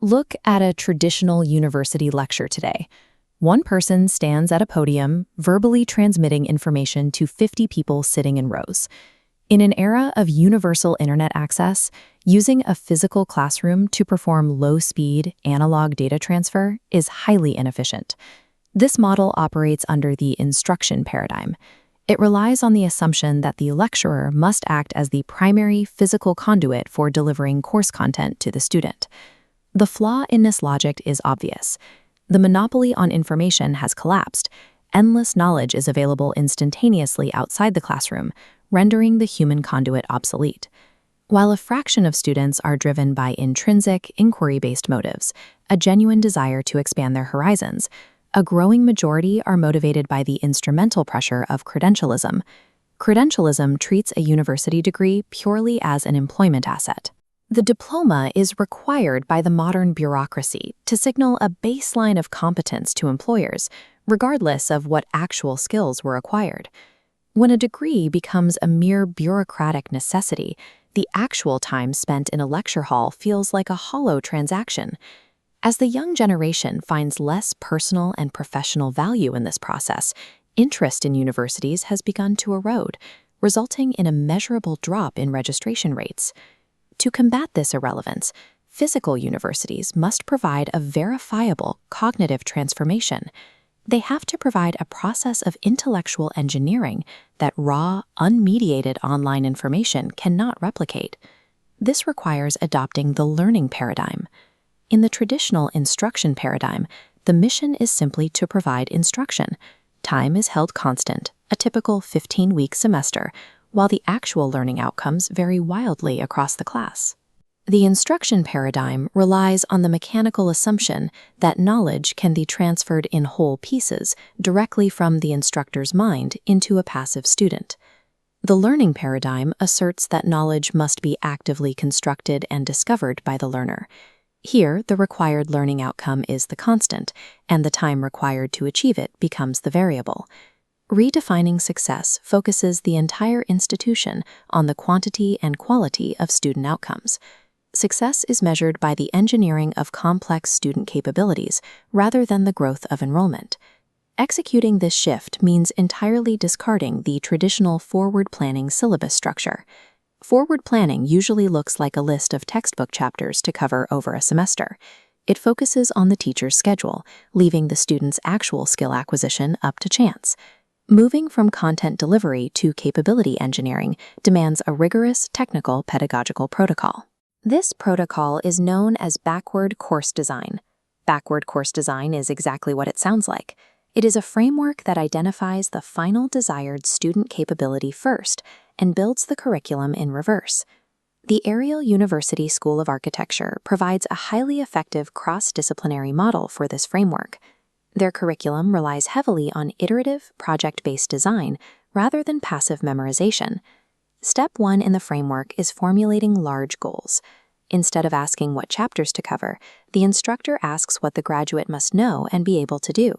Look at a traditional university lecture today. One person stands at a podium, verbally transmitting information to 50 people sitting in rows. In an era of universal internet access, using a physical classroom to perform low-speed, analog data transfer is highly inefficient. This model operates under the instruction paradigm. It relies on the assumption that the lecturer must act as the primary physical conduit for delivering course content to the student. The flaw in this logic is obvious. The monopoly on information has collapsed. Endless knowledge is available instantaneously outside the classroom, rendering the human conduit obsolete. While a fraction of students are driven by intrinsic, inquiry-based motives, a genuine desire to expand their horizons, a growing majority are motivated by the instrumental pressure of credentialism. Credentialism treats a university degree purely as an employment asset. The diploma is required by the modern bureaucracy to signal a baseline of competence to employers, regardless of what actual skills were acquired. When a degree becomes a mere bureaucratic necessity, the actual time spent in a lecture hall feels like a hollow transaction. As the young generation finds less personal and professional value in this process, interest in universities has begun to erode, resulting in a measurable drop in registration rates. To combat this irrelevance, physical universities must provide a verifiable cognitive transformation. They have to provide a process of intellectual engineering that raw, unmediated online information cannot replicate. This requires adopting the learning paradigm. In the traditional instruction paradigm, the mission is simply to provide instruction. Time is held constant, a typical 15-week semester, while the actual learning outcomes vary wildly across the class. The instruction paradigm relies on the mechanical assumption that knowledge can be transferred in whole pieces directly from the instructor's mind into a passive student. The learning paradigm asserts that knowledge must be actively constructed and discovered by the learner. Here, the required learning outcome is the constant, and the time required to achieve it becomes the variable. Redefining success focuses the entire institution on the quantity and quality of student outcomes. Success is measured by the engineering of complex student capabilities rather than the growth of enrollment. Executing this shift means entirely discarding the traditional forward planning syllabus structure. Forward planning usually looks like a list of textbook chapters to cover over a semester. It focuses on the teacher's schedule, leaving the student's actual skill acquisition up to chance. Moving from content delivery to capability engineering demands a rigorous technical pedagogical protocol. This protocol is known as backward course design. Backward course design is exactly what it sounds like. It is a framework that identifies the final desired student capability first and builds the curriculum in reverse. The Ariel University School of Architecture provides a highly effective cross-disciplinary model for this framework. Their curriculum relies heavily on iterative, project-based design rather than passive memorization. Step 1 in the framework is formulating large goals. Instead of asking what chapters to cover, the instructor asks what the graduate must know and be able to do.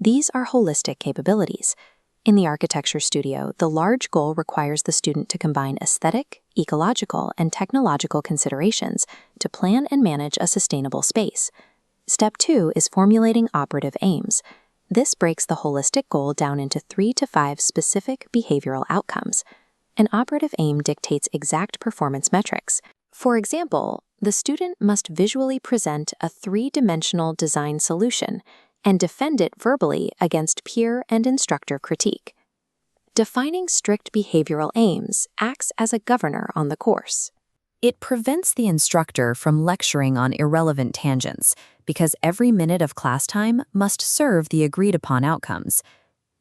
These are holistic capabilities. In the architecture studio, the large goal requires the student to combine aesthetic, ecological, and technological considerations to plan and manage a sustainable space. Step 2 is formulating operative aims. This breaks the holistic goal down into 3 to 5 specific behavioral outcomes. An operative aim dictates exact performance metrics. For example, the student must visually present a 3-dimensional design solution and defend it verbally against peer and instructor critique. Defining strict behavioral aims acts as a governor on the course. It prevents the instructor from lecturing on irrelevant tangents because every minute of class time must serve the agreed-upon outcomes.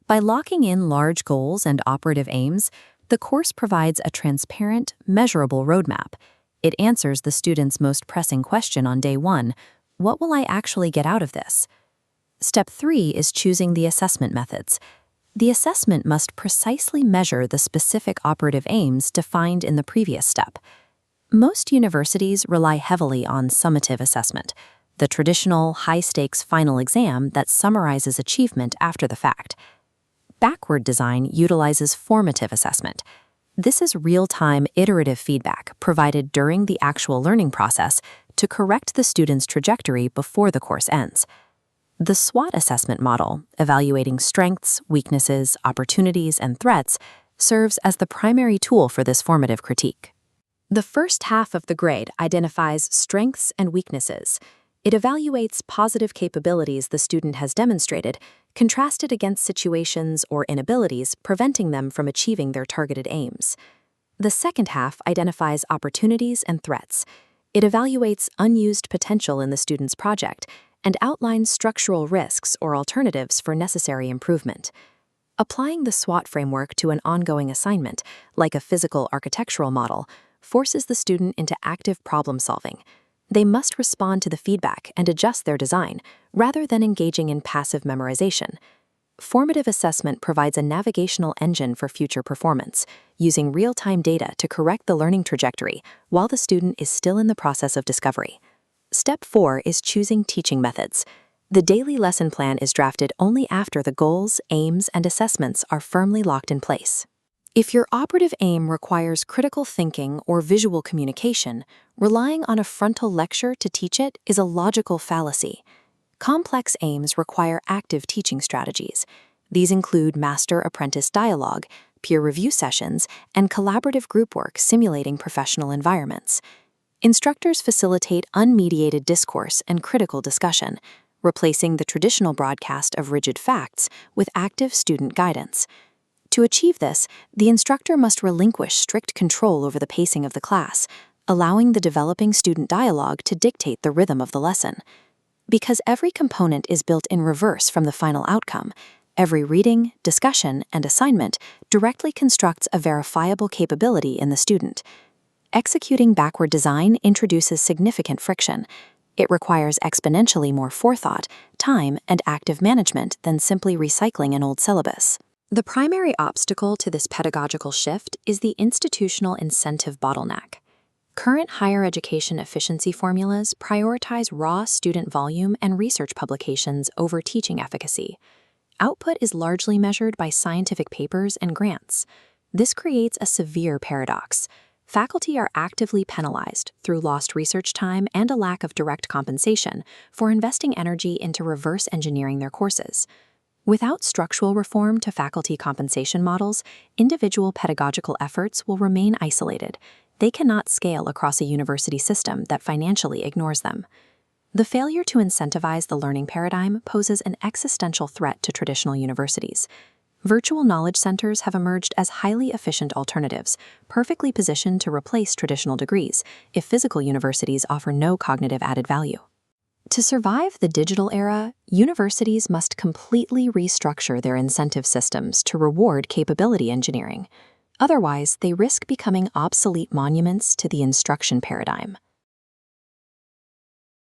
By locking in large goals and operative aims, the course provides a transparent, measurable roadmap. It answers the student's most pressing question on day 1, what will I actually get out of this? Step 3 is choosing the assessment methods. The assessment must precisely measure the specific operative aims defined in the previous step. Most universities rely heavily on summative assessment, the traditional high-stakes final exam that summarizes achievement after the fact. Backward design utilizes formative assessment. This is real-time iterative feedback provided during the actual learning process to correct the student's trajectory before the course ends. The SWOT assessment model, evaluating strengths, weaknesses, opportunities, and threats, serves as the primary tool for this formative critique. The first half of the grade identifies strengths and weaknesses. It evaluates positive capabilities the student has demonstrated, contrasted against situations or inabilities preventing them from achieving their targeted aims. The second half identifies opportunities and threats. It evaluates unused potential in the student's project and outlines structural risks or alternatives for necessary improvement. Applying the SWOT framework to an ongoing assignment, like a physical architectural model, forces the student into active problem solving. They must respond to the feedback and adjust their design, rather than engaging in passive memorization. Formative assessment provides a navigational engine for future performance, using real-time data to correct the learning trajectory while the student is still in the process of discovery. Step 4 is choosing teaching methods. The daily lesson plan is drafted only after the goals, aims, and assessments are firmly locked in place. If your operative aim requires critical thinking or visual communication, relying on a frontal lecture to teach it is a logical fallacy. Complex aims require active teaching strategies. These include master-apprentice dialogue, peer review sessions, and collaborative group work simulating professional environments. Instructors facilitate unmediated discourse and critical discussion, replacing the traditional broadcast of rigid facts with active student guidance. To achieve this, the instructor must relinquish strict control over the pacing of the class, allowing the developing student dialogue to dictate the rhythm of the lesson. Because every component is built in reverse from the final outcome, every reading, discussion, and assignment directly constructs a verifiable capability in the student. Executing backward design introduces significant friction. It requires exponentially more forethought, time, and active management than simply recycling an old syllabus. The primary obstacle to this pedagogical shift is the institutional incentive bottleneck. Current higher education efficiency formulas prioritize raw student volume and research publications over teaching efficacy. Output is largely measured by scientific papers and grants. This creates a severe paradox. Faculty are actively penalized through lost research time and a lack of direct compensation for investing energy into reverse engineering their courses. Without structural reform to faculty compensation models, individual pedagogical efforts will remain isolated. They cannot scale across a university system that financially ignores them. The failure to incentivize the learning paradigm poses an existential threat to traditional universities. Virtual knowledge centers have emerged as highly efficient alternatives, perfectly positioned to replace traditional degrees if physical universities offer no cognitive added value. To survive the digital era, universities must completely restructure their incentive systems to reward capability engineering. Otherwise, they risk becoming obsolete monuments to the instruction paradigm.